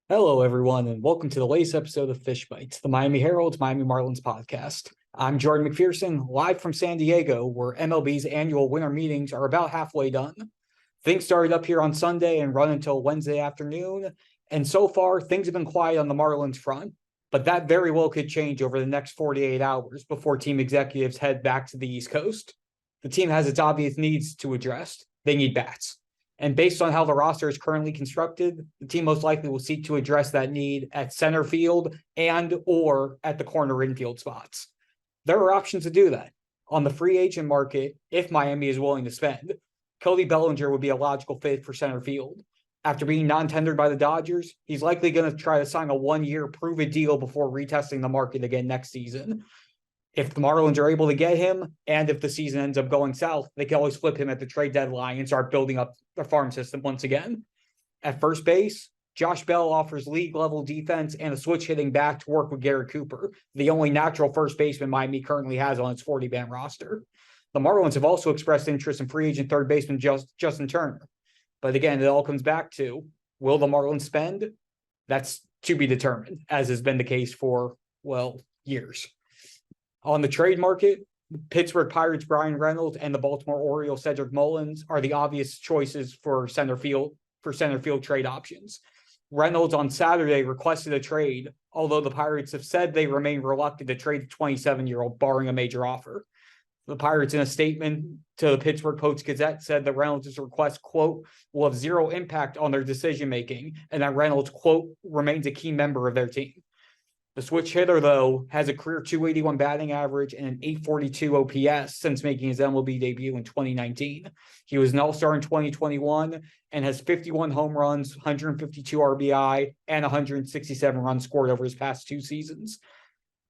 Hello, everyone, and welcome to the latest episode of Fish Bytes, the Miami Herald Miami Marlins podcast. I'm Jordan McPherson, live from San Diego, where MLB's annual winter meetings are about halfway done. Things started up here on Sunday and run until Wednesday afternoon, and so far, things have been quiet on the Marlins front, but that very well could change over the next 48 hours before team executives head back to the East Coast. The team has its obvious needs to address. They need bats. And based on how the roster is currently constructed, the team most likely will seek to address that need at center field and or at the corner infield spots. There are options to do that. On the free agent market, if Miami is willing to spend, Cody Bellinger would be a logical fit for center field. After being non-tendered by the Dodgers, he's likely going to try to sign a one-year prove-it deal before retesting the market again next season. If the Marlins are able to get him, and if the season ends up going south, they can always flip him at the trade deadline and start building up their farm system once again. At first base, Josh Bell offers league-level defense and a switch hitting back to work with Garrett Cooper, the only natural first baseman Miami currently has on its 40-man roster. The Marlins have also expressed interest in free agent third baseman Justin Turner. But again, it all comes back to, will the Marlins spend? That's to be determined, as has been the case for, years. On the trade market, Pittsburgh Pirates Brian Reynolds and the Baltimore Orioles Cedric Mullins are the obvious choices for center field trade options. Reynolds on Saturday requested a trade, although the Pirates have said they remain reluctant to trade the 27-year-old barring a major offer. The Pirates, in a statement to the Pittsburgh Post-Gazette, said that Reynolds' request, quote, will have zero impact on their decision-making, and that Reynolds, quote, remains a key member of their team. The switch hitter, though, has a career .281 batting average and an .842 OPS since making his MLB debut in 2019. He was an all-star in 2021 and has 51 home runs, 152 RBI, and 167 runs scored over his past two seasons.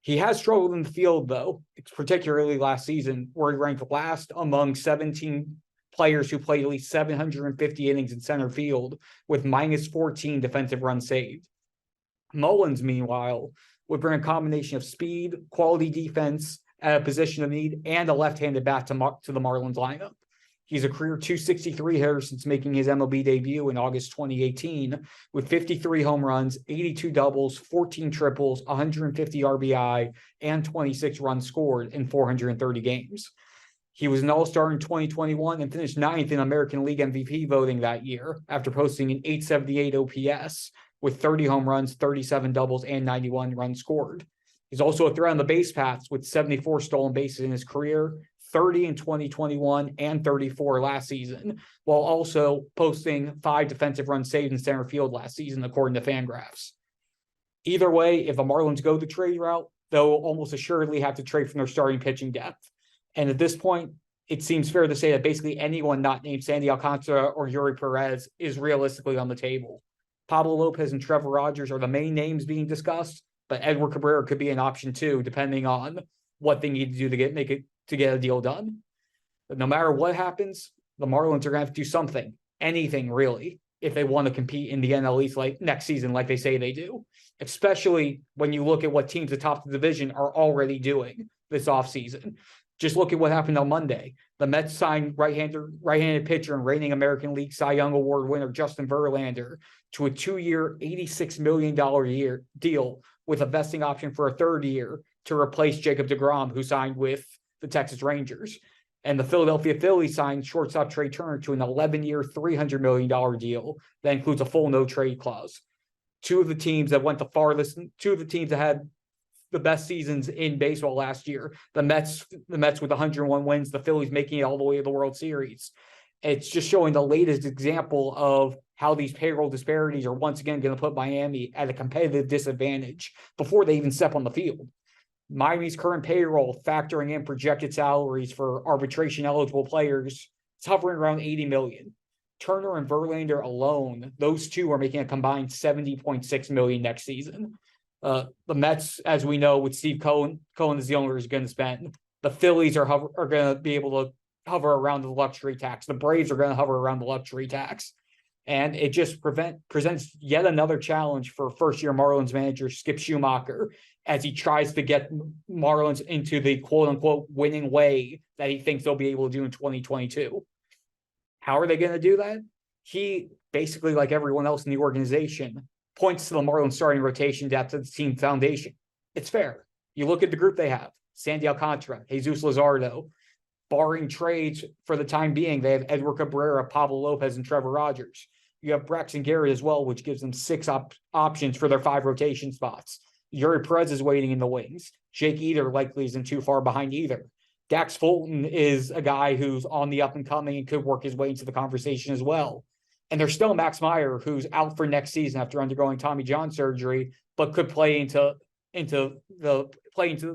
He has struggled in the field, though, particularly last season, where he ranked last among 17 players who played at least 750 innings in center field with minus 14 defensive runs saved. Mullins, meanwhile, would bring a combination of speed, quality defense at a position of need, and a left-handed bat to the Marlins lineup. He's a career .263 hitter since making his MLB debut in August 2018, with 53 home runs, 82 doubles, 14 triples, 150 RBI, and 26 runs scored in 430 games. He was an all-star in 2021 and finished ninth in American League MVP voting that year after posting an .878 OPS, with 30 home runs, 37 doubles, and 91 runs scored. He's also a threat on the base paths with 74 stolen bases in his career, 30 in 2021 and 34 last season, while also posting 5 defensive runs saved in center field last season, according to Fangraphs. Either way, if the Marlins go the trade route, they'll almost assuredly have to trade from their starting pitching depth. And at this point, it seems fair to say that basically anyone not named Sandy Alcantara or Yuri Perez is realistically on the table. Pablo Lopez and Trevor Rogers are the main names being discussed, but Edward Cabrera could be an option too, depending on what they need to do to get a deal done. But no matter what happens, the Marlins are going to have to do something, anything really, if they want to compete in the NL East like next season, like they say they do. Especially when you look at what teams atop the division are already doing this offseason. Just look at what happened on Monday. The Mets signed right-handed pitcher and reigning American League Cy Young Award winner Justin Verlander to a 2-year, $86 million deal with a vesting option for a third year to replace Jacob deGrom, who signed with the Texas Rangers. And the Philadelphia Phillies signed shortstop Trey Turner to an 11-year, $300 million deal that includes a full no-trade clause. Two of the teams that had the best seasons in baseball last year. The Mets with 101 wins, the Phillies making it all the way to the World Series. It's just showing the latest example of how these payroll disparities are once again going to put Miami at a competitive disadvantage before they even step on the field. Miami's current payroll, factoring in projected salaries for arbitration-eligible players, is hovering around $80 million. Turner and Verlander alone, those two are making a combined $70.6 million next season. The Mets, as we know, with Steve Cohen is the owner, is going to spend. The Phillies are going to be able to hover around the luxury tax. The Braves are going to hover around the luxury tax. And it just presents yet another challenge for first-year Marlins manager Skip Schumaker as he tries to get Marlins into the quote-unquote winning way that he thinks they'll be able to do in 2022. How are they going to do that? He, basically like everyone else in the organization, points to the Marlins starting rotation depth of the team foundation. It's fair. You look at the group they have: Sandy Alcantara, Jesus Luzardo. Barring trades for the time being, they have Edward Cabrera, Pablo Lopez, and Trevor Rogers. You have Braxton Garrett as well, which gives them 6 options for their 5 rotation spots. Yuri Perez is waiting in the wings. Jake Eder likely isn't too far behind either. Dax Fulton is a guy who's on the up and coming and could work his way into the conversation as well. And there's still Max Meyer, who's out for next season after undergoing Tommy John surgery, but could play into the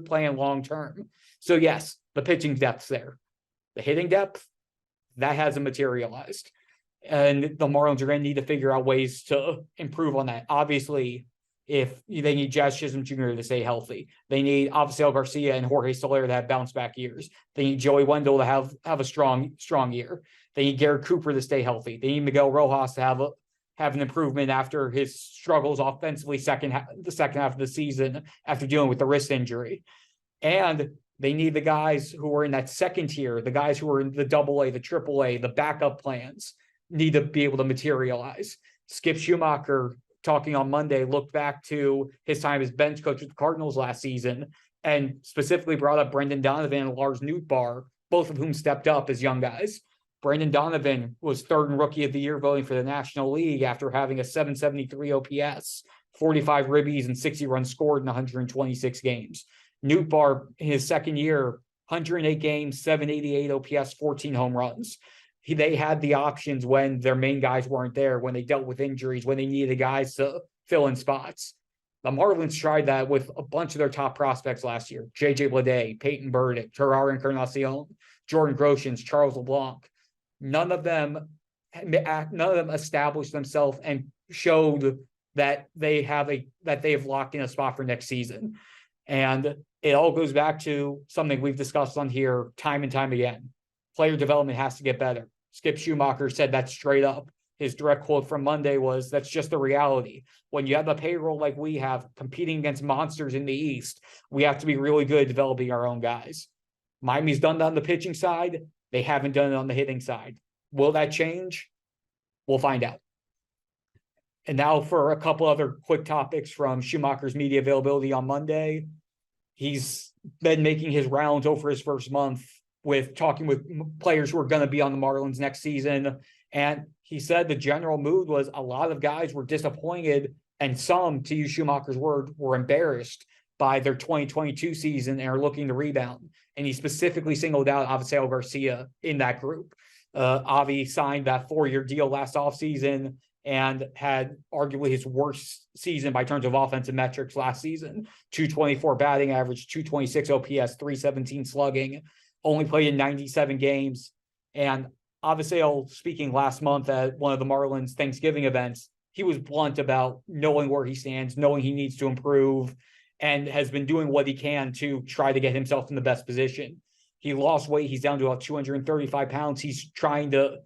plan long term. So yes, the pitching depth's there. The hitting depth, that hasn't materialized. And the Marlins are going to need to figure out ways to improve on that. Obviously, if they need Jazz Chisholm Jr. to stay healthy, they need Avisail Garcia and Jorge Soler to have bounce back years. They need Joey Wendell to have a strong year. They need Garrett Cooper to stay healthy. They need Miguel Rojas to have an improvement after his struggles offensively the second half of the season after dealing with the wrist injury. And they need the guys who are in that second tier, the guys who are in the AA, the AAA, the backup plans, need to be able to materialize. Skip Schumaker, talking on Monday, looked back to his time as bench coach with the Cardinals last season and specifically brought up Brendan Donovan and Lars Nootbaar, both of whom stepped up as young guys. Brendan Donovan was 3rd in Rookie of the Year voting for the National League after having a 773 OPS, 45 ribbies, and 60 runs scored in 126 games. Nootbaar, his second year, 108 games, 788 OPS, 14 home runs. They had the options when their main guys weren't there, when they dealt with injuries, when they needed guys to fill in spots. The Marlins tried that with a bunch of their top prospects last year: J.J. Bleday, Peyton Burdick, Terrar Encarnacion, Jordan Groshans, Charles LeBlanc. None of them established themselves and showed that they have locked in a spot for next season. And it all goes back to something we've discussed on here time and time again. Player development has to get better. Skip Schumaker said that straight up. His direct quote from Monday was, "That's just the reality. When you have a payroll like we have competing against monsters in the East, we have to be really good at developing our own guys." Miami's done that on the pitching side. They haven't done it on the hitting side. Will that change? We'll find out. And now for a couple other quick topics from Schumaker's media availability on Monday. He's been making his rounds over his first month with talking with players who are going to be on the Marlins next season. And he said the general mood was a lot of guys were disappointed, and some, to use Schumaker's word, were embarrassed by their 2022 season and are looking to rebound. And he specifically singled out Avisail Garcia in that group. Avi signed that 4-year deal last offseason and had arguably his worst season by terms of offensive metrics last season. 224 batting average, 226 OPS, 317 slugging, only played in 97 games. And Avisail, speaking last month at one of the Marlins Thanksgiving events, he was blunt about knowing where he stands, knowing he needs to improve, and has been doing what he can to try to get himself in the best position. He lost weight. He's down to about 235 pounds. He's trying to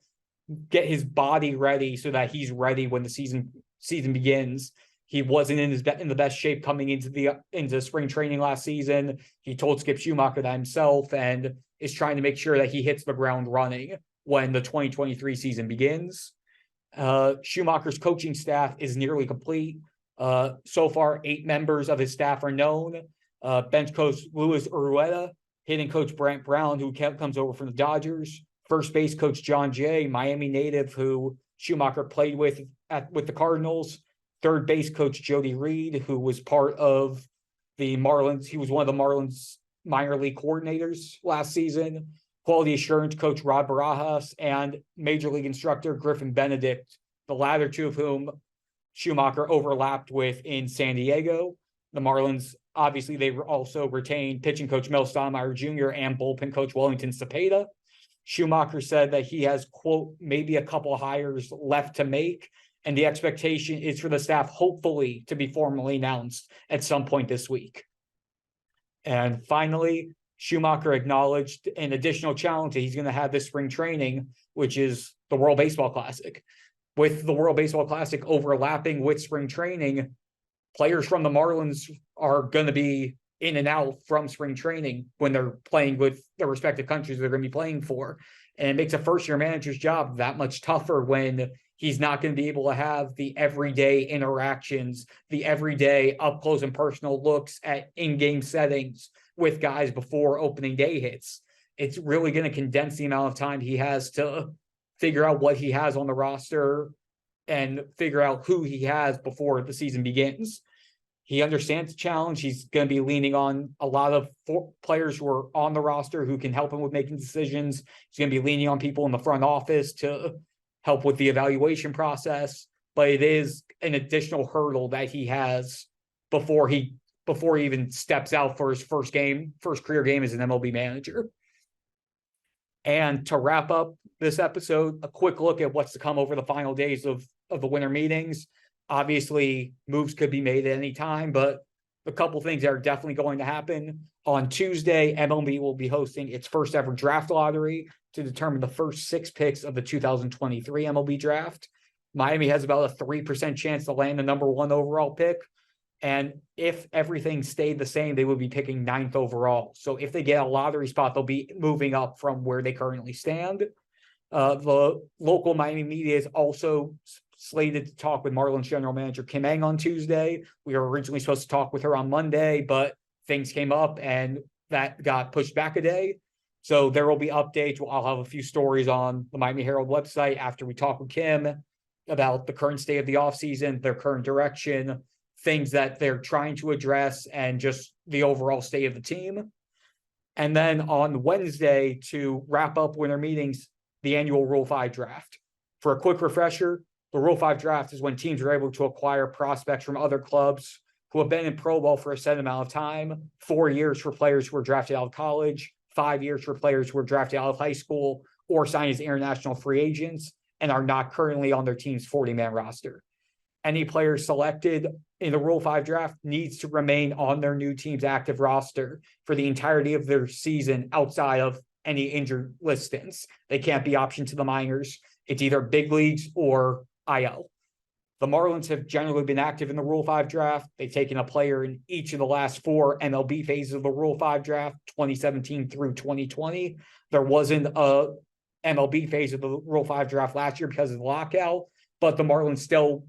get his body ready so that he's ready when the season begins. He wasn't in the best shape coming into spring training last season. He told Skip Schumaker that himself, and is trying to make sure that he hits the ground running when the 2023 season begins. Schumaker's coaching staff is nearly complete. So far, 8 members of his staff are known. Bench coach Luis Urueta, hitting coach Brant Brown, who comes over from the Dodgers, first base coach John Jay, Miami native who Schumaker played with the Cardinals, third base coach Jody Reed, who was part of the Marlins. He was one of the Marlins minor league coordinators last season, quality assurance coach Rod Barajas, and major league instructor Griffin Benedict, the latter two of whom Schumaker overlapped with in San Diego. The Marlins, obviously, they also retained pitching coach Mel Stonemeyer Jr. and bullpen coach Wellington Cepeda. Schumaker said that he has, quote, maybe a couple hires left to make, and the expectation is for the staff, hopefully, to be formally announced at some point this week. And finally, Schumaker acknowledged an additional challenge that he's going to have this spring training, which is the World Baseball Classic. With the World Baseball Classic overlapping with spring training, players from the Marlins are going to be in and out from spring training when they're playing with their respective countries they're going to be playing for. And it makes a first-year manager's job that much tougher when He's not going to be able to have the everyday interactions, the everyday up close and personal looks at in-game settings with guys before opening day hits. It's really going to condense the amount of time he has to figure out what he has on the roster and figure out who he has before the season begins. He understands the challenge. He's going to be leaning on a lot of players who are on the roster who can help him with making decisions. He's going to be leaning on people in the front office to help with the evaluation process. But it is an additional hurdle that he has before he even steps out for his first career game as an MLB manager. And to wrap up this episode, a quick look at what's to come over the final days of the winter meetings. Obviously, moves could be made at any time, but a couple things that are definitely going to happen. On Tuesday, MLB will be hosting its first ever draft lottery to determine the first 6 picks of the 2023 MLB draft. Miami has about a 3% chance to land the number 1 overall pick. And if everything stayed the same, they would be picking 9th overall. So if they get a lottery spot, they'll be moving up from where they currently stand. The local Miami media is also slated to talk with Marlins general manager Kim Ng on Tuesday. We were originally supposed to talk with her on Monday, but things came up and that got pushed back a day. So there will be updates. I'll have a few stories on the Miami Herald website after we talk with Kim about the current state of the offseason, their current direction, things that they're trying to address, and just the overall state of the team. And then on Wednesday, to wrap up winter meetings, the annual Rule 5 draft. For a quick refresher, the Rule 5 draft is when teams are able to acquire prospects from other clubs who have been in pro ball for a set amount of time. 4 years for players who were drafted out of college, 5 years for players who were drafted out of high school or signed as international free agents and are not currently on their team's 40-man roster. Any player selected in the Rule 5 draft needs to remain on their new team's active roster for the entirety of their season outside of any injured list stints. They can't be optioned to the minors. It's either big leagues or IL. The Marlins have generally been active in the Rule 5 draft. They've taken a player in each of the last 4 MLB phases of the Rule 5 draft, 2017 through 2020. There wasn't a MLB phase of the Rule 5 draft last year because of the lockout, but the Marlins still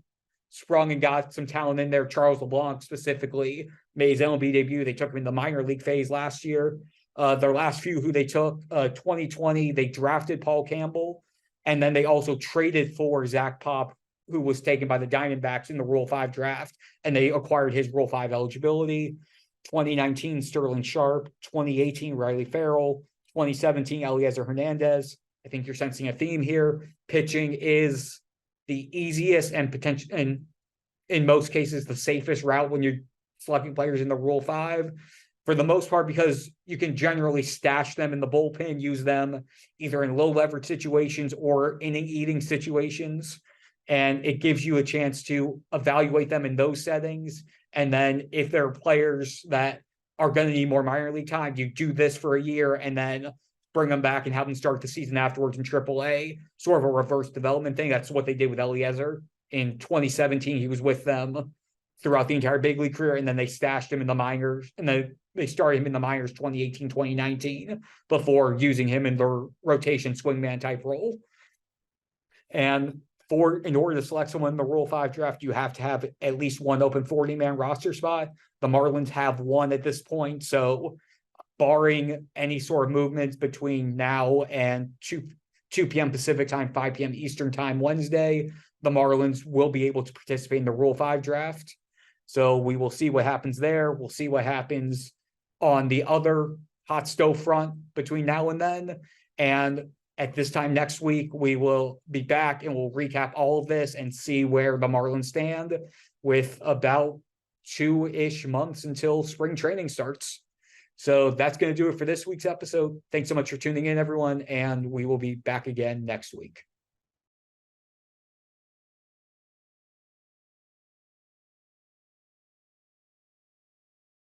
sprung and got some talent in there. Charles LeBlanc specifically made his MLB debut. They took him in the minor league phase last year. Their last few who they took, 2020, they drafted Paul Campbell, and then they also traded for Zach Pop, who was taken by the Diamondbacks in the Rule 5 draft, and they acquired his Rule 5 eligibility. 2019, Sterling Sharp. 2018, Riley Farrell. 2017, Eliezer Hernandez. I think you're sensing a theme here. Pitching is the easiest and potential, and in most cases, the safest route when you're selecting players in the Rule 5. For the most part, because you can generally stash them in the bullpen, use them either in low leverage situations or inning eating situations. And it gives you a chance to evaluate them in those settings. And then if there are players that are going to need more minor league time, you do this for a year and then bring them back and have them start the season afterwards in AAA, sort of a reverse development thing. That's what they did with Eliezer in 2017. He was with them throughout the entire big league career, and then they stashed him in the minors, and then they started him in the minors 2018, 2019 before using him in their rotation swingman type role. And in order to select someone in the Rule 5 draft, you have to have at least one open 40-man roster spot. The Marlins have one at this point, so barring any sort of movements between now and 2 p.m. Pacific time, 5 p.m. Eastern time Wednesday, the Marlins will be able to participate in the Rule 5 draft. So we will see what happens there. We'll see what happens on the other hot stove front between now and then. And at this time next week, we will be back and we'll recap all of this and see where the Marlins stand with about 2-ish months until spring training starts. So that's going to do it for this week's episode. Thanks so much for tuning in, everyone, and we will be back again next week.